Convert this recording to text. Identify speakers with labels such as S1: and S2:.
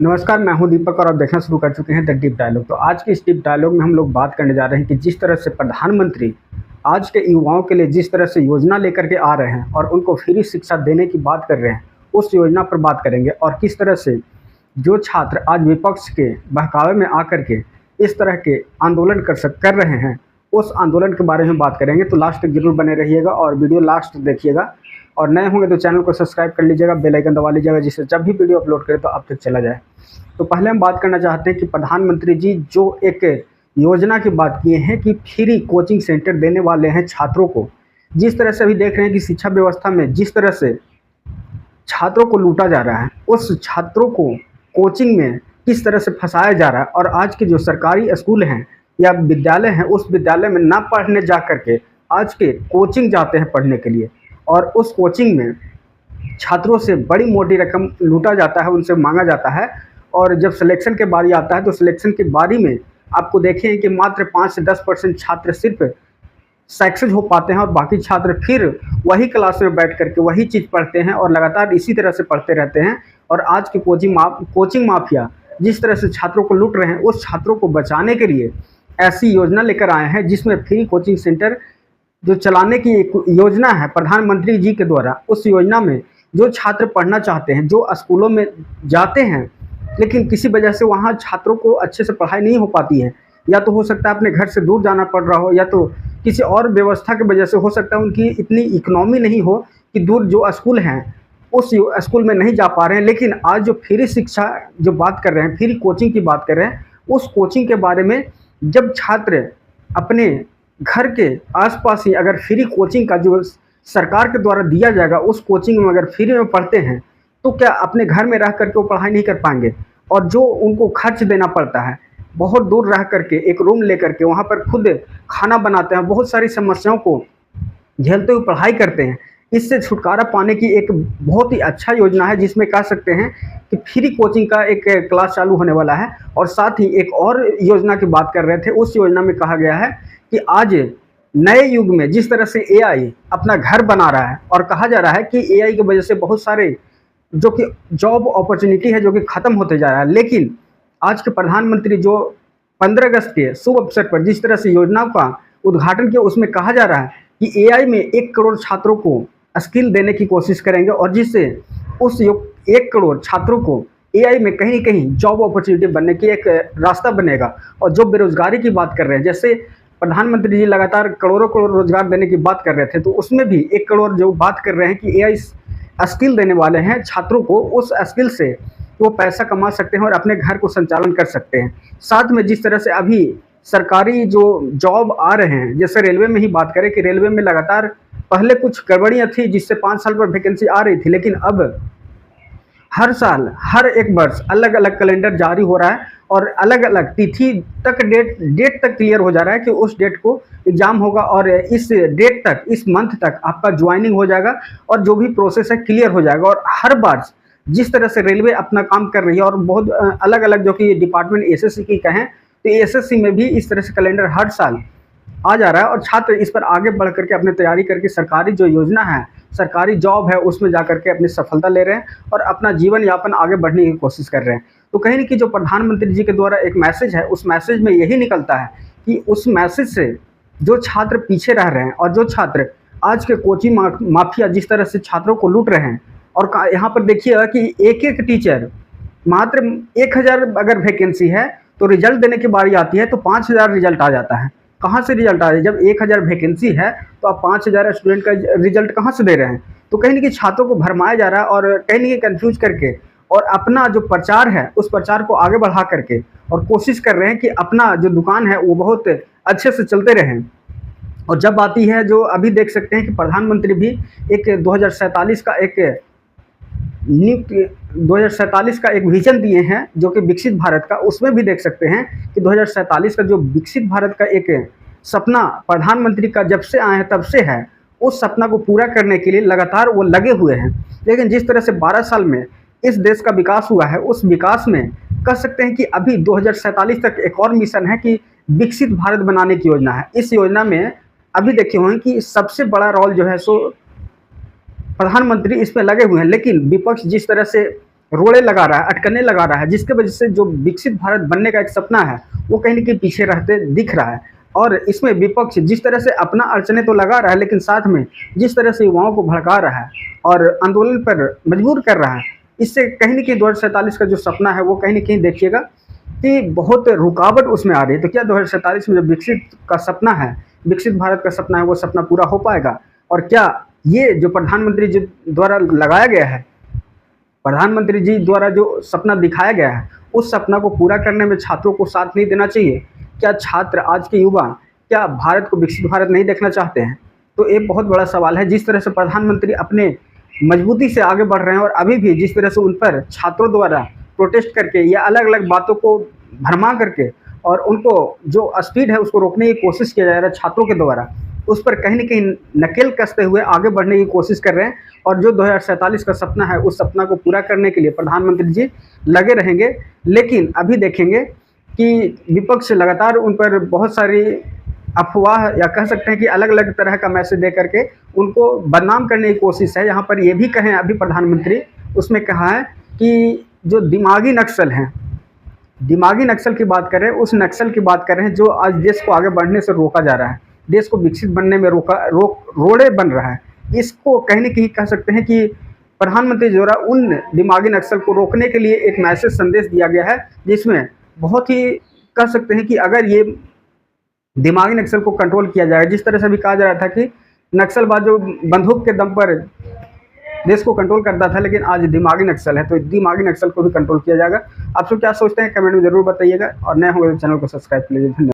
S1: नमस्कार, मैं हूं दीपक और आप देखना शुरू कर चुके हैं द डीप डायलॉग। तो आज के इस डीप डायलॉग में हम लोग बात करने जा रहे हैं कि जिस तरह से प्रधानमंत्री आज के युवाओं के लिए जिस तरह से योजना लेकर के आ रहे हैं और उनको फ्री शिक्षा देने की बात कर रहे हैं, उस योजना पर बात करेंगे। और किस तरह से जो छात्र आज विपक्ष के बहकावे में आकर के इस तरह के आंदोलन कर रहे हैं, उस आंदोलन के बारे में बात करेंगे। तो लास्ट तक जरूर बने रहिएगा और वीडियो लास्ट तक देखिएगा। और नए होंगे तो चैनल को सब्सक्राइब कर लीजिएगा, बेल आइकन दबा लीजिएगा, जिससे जब भी वीडियो अपलोड करें तो आप तक चला जाए। तो पहले हम बात करना चाहते हैं कि प्रधानमंत्री जी जो एक योजना की बात किए हैं कि फ्री कोचिंग सेंटर देने वाले हैं छात्रों को। जिस तरह से अभी देख रहे हैं कि शिक्षा व्यवस्था में जिस तरह से छात्रों को लूटा जा रहा है, उस छात्रों को कोचिंग में किस तरह से फंसाया जा रहा है। और आज के जो सरकारी स्कूल हैं या विद्यालय हैं, उस विद्यालय में ना पढ़ने जा करके आज के कोचिंग जाते हैं पढ़ने के लिए, और उस कोचिंग में छात्रों से बड़ी मोटी रकम लूटा जाता है, उनसे मांगा जाता है। और जब सिलेक्शन के बारी आता है तो सिलेक्शन की बारी में आपको देखें कि मात्र 5 से 10% छात्र सिर्फ सक्सेस हो पाते हैं और बाकी छात्र फिर वही क्लास में बैठ करके वही चीज़ पढ़ते हैं और लगातार इसी तरह से पढ़ते रहते हैं। और आज के कोचिंग माफिया जिस तरह से छात्रों को लूट रहे हैं, उस छात्रों को बचाने के लिए ऐसी योजना लेकर आए हैं जिसमें फ्री कोचिंग सेंटर जो चलाने की एक योजना है प्रधानमंत्री जी के द्वारा। उस योजना में जो छात्र पढ़ना चाहते हैं, जो स्कूलों में जाते हैं लेकिन किसी वजह से वहाँ छात्रों को अच्छे से पढ़ाई नहीं हो पाती है, या तो हो सकता है अपने घर से दूर जाना पड़ रहा हो, या तो किसी और व्यवस्था की वजह से हो सकता है उनकी इतनी इकोनॉमी नहीं हो कि दूर जो स्कूल हैं उस स्कूल में नहीं जा पा रहे हैं। लेकिन आज जो फ्री शिक्षा जो बात कर रहे हैं, फ्री कोचिंग की बात कर रहे हैं, उस कोचिंग के बारे में जब छात्र अपने घर के आसपास ही अगर फ्री कोचिंग का जो सरकार के द्वारा दिया जाएगा उस कोचिंग में अगर फ्री में पढ़ते हैं, तो क्या अपने घर में रह करके वो पढ़ाई नहीं कर पाएंगे? और जो उनको खर्च देना पड़ता है, बहुत दूर रह करके एक रूम लेकर के वहाँ पर खुद खाना बनाते हैं, बहुत सारी समस्याओं को झेलते हुए पढ़ाई करते हैं। इससे छुटकारा पाने की एक बहुत ही अच्छा योजना है, जिसमें कह सकते हैं कि फ्री कोचिंग का एक क्लास चालू होने वाला है। और साथ ही एक और योजना की बात कर रहे थे, उस योजना में कहा गया है कि आज नए युग में जिस तरह से एआई अपना घर बना रहा है, और कहा जा रहा है कि एआई की वजह से बहुत सारे जो कि जॉब अपॉर्चुनिटी है जो कि ख़त्म होते जा रहा है। लेकिन आज के प्रधानमंत्री जो 15 अगस्त के शुभ अवसर पर जिस तरह से योजनाओं का उद्घाटन किया, उसमें कहा जा रहा है कि एआई में 1 करोड़ छात्रों को स्किल देने की कोशिश करेंगे, और जिससे उस 1 करोड़ छात्रों को एआई में कहीं न कहीं जॉब अपॉर्चुनिटी बनने की एक रास्ता बनेगा। और जो बेरोज़गारी की बात कर रहे हैं, जैसे प्रधानमंत्री जी लगातार करोड़ों करोड़ रोज़गार देने की बात कर रहे थे, तो उसमें भी 1 करोड़ जो बात कर रहे हैं कि एआई स्किल देने वाले हैं छात्रों को, उस स्किल से वो पैसा कमा सकते हैं और अपने घर को संचालन कर सकते हैं। साथ में जिस तरह से अभी सरकारी जो जॉब आ रहे हैं, जैसे रेलवे में ही बात करें कि रेलवे में लगातार पहले कुछ गड़बड़ियाँ थी जिससे 5 साल पर वैकेंसी आ रही थी, लेकिन अब हर साल हर एक वर्ष अलग अलग कैलेंडर जारी हो रहा है और अलग अलग तिथि तक डेट तक क्लियर हो जा रहा है कि उस डेट को एग्ज़ाम होगा, और इस डेट तक, इस मंथ तक आपका ज्वाइनिंग हो जाएगा और जो भी प्रोसेस है क्लियर हो जाएगा। और हर बार जिस तरह से रेलवे अपना काम कर रही है, और बहुत अलग अलग जो कि डिपार्टमेंट एसएससी की कहें तो एसएससी में भी इस तरह से कैलेंडर हर साल आ जा रहा है, और छात्र इस पर आगे बढ़ करके अपनी तैयारी करके सरकारी जो योजना है, सरकारी जॉब है, उसमें जा करके अपनी सफलता ले रहे हैं और अपना जीवन यापन आगे बढ़ने की कोशिश कर रहे हैं। तो कहीं न कहीं जो प्रधानमंत्री जी के द्वारा एक मैसेज है, उस मैसेज में यही निकलता है कि उस मैसेज से जो छात्र पीछे रह रहे हैं और जो छात्र आज के कोचिंग माफिया जिस तरह से छात्रों को लूट रहे हैं, और यहाँ पर देखिएगा कि एक-एक टीचर मात्र 1000 अगर वैकेंसी है तो रिजल्ट देने की बारी आती है तो 5000 रिजल्ट आ जाता है। कहाँ से रिजल्ट आ रहा है? जब 1000 वैकेंसी है तो आप 5000 स्टूडेंट का रिजल्ट कहाँ से दे रहे हैं? तो कहीं न कहीं छात्रों को भरमाया जा रहा है और कहीं न कहीं कन्फ्यूज़ करके, और अपना जो प्रचार है उस प्रचार को आगे बढ़ा करके और कोशिश कर रहे हैं कि अपना जो दुकान है वो बहुत अच्छे से चलते रहें। और जब आती है, जो अभी देख सकते हैं कि प्रधानमंत्री भी एक 2047 का एक 2047 का एक विज़न दिए हैं जो कि विकसित भारत का, उसमें भी देख सकते हैं कि 2047 का जो विकसित भारत का एक सपना प्रधानमंत्री का जब से आए हैं तब से है, उस सपना को पूरा करने के लिए लगातार वो लगे हुए हैं। लेकिन जिस तरह से 12 साल में इस देश का विकास हुआ है, उस विकास में कह सकते हैं कि अभी 2047 तक एक और मिशन है कि विकसित भारत बनाने की योजना है। इस योजना में अभी देखे हुए हैं कि सबसे बड़ा रोल जो है सो प्रधानमंत्री इसमें लगे हुए हैं, लेकिन विपक्ष जिस तरह से रोड़े लगा रहा है, अटकने लगा रहा है, जिसकी वजह से जो विकसित भारत बनने का एक सपना है वो कहीं न कहीं पीछे रहते दिख रहा है। और इसमें विपक्ष जिस तरह से अपना अड़चने तो लगा रहा है, लेकिन साथ में जिस तरह से युवाओं को भड़का रहा है और आंदोलन पर मजबूर कर रहा है, इससे कहीं न कहीं 2047 का जो सपना है वो कहीं न कहीं देखिएगा कि बहुत रुकावट उसमें आ रही है। तो क्या 2047 में जो विकसित का सपना है, विकसित भारत का सपना है, वो सपना पूरा हो पाएगा? और क्या ये जो प्रधानमंत्री जी द्वारा लगाया गया है, प्रधानमंत्री जी द्वारा जो सपना दिखाया गया है, उस सपना को पूरा करने में छात्रों को साथ नहीं देना चाहिए? क्या छात्र, आज के युवा, क्या भारत को विकसित भारत नहीं देखना चाहते हैं? तो ये बहुत बड़ा सवाल है। जिस तरह से प्रधानमंत्री अपने मजबूती से आगे बढ़ रहे हैं और अभी भी जिस तरह से उन पर छात्रों द्वारा प्रोटेस्ट करके या अलग-अलग बातों को भरमा करके और उनको जो स्पीड है उसको रोकने की कोशिश किया जा रहा है छात्रों के द्वारा, उस पर कहीं न कहीं नकेल कसते हुए आगे बढ़ने की कोशिश कर रहे हैं। और जो 2047 का सपना है, उस सपना को पूरा करने के लिए प्रधानमंत्री जी लगे रहेंगे। लेकिन अभी देखेंगे कि विपक्ष लगातार उन पर बहुत सारी अफ़वाह या कह सकते हैं कि अलग-अलग तरह का मैसेज दे करके उनको बदनाम करने की कोशिश है। यहाँ पर ये भी कहें अभी प्रधानमंत्री, उसमें कहा है कि जो दिमागी नक्सल हैं, दिमागी नक्सल की बात कर रहे हैं, उस नक्सल की बात कर रहे हैं जो आज देश को आगे बढ़ने से रोका जा रहा है, देश को विकसित बनने में रोड़े बन रहा है। इसको कहीं न कहीं कह सकते हैं कि प्रधानमंत्री द्वारा उन दिमागी नक्सल को रोकने के लिए एक मैसेज संदेश दिया गया है, जिसमें बहुत ही कह सकते हैं कि अगर ये दिमागी नक्सल को कंट्रोल किया जाए, जिस तरह से अभी कहा जा रहा था कि नक्सलबाज जो बंदूक के दम पर देश को कंट्रोल करता था, लेकिन आज दिमागी नक्सल है, तो दिमागी नक्सल को भी कंट्रोल किया जाएगा। आप सब क्या सोचते हैं, कमेंट में ज़रूर बताइएगा और नए होंगे तो चैनल को सब्सक्राइब कर लीजिए। धन्यवाद।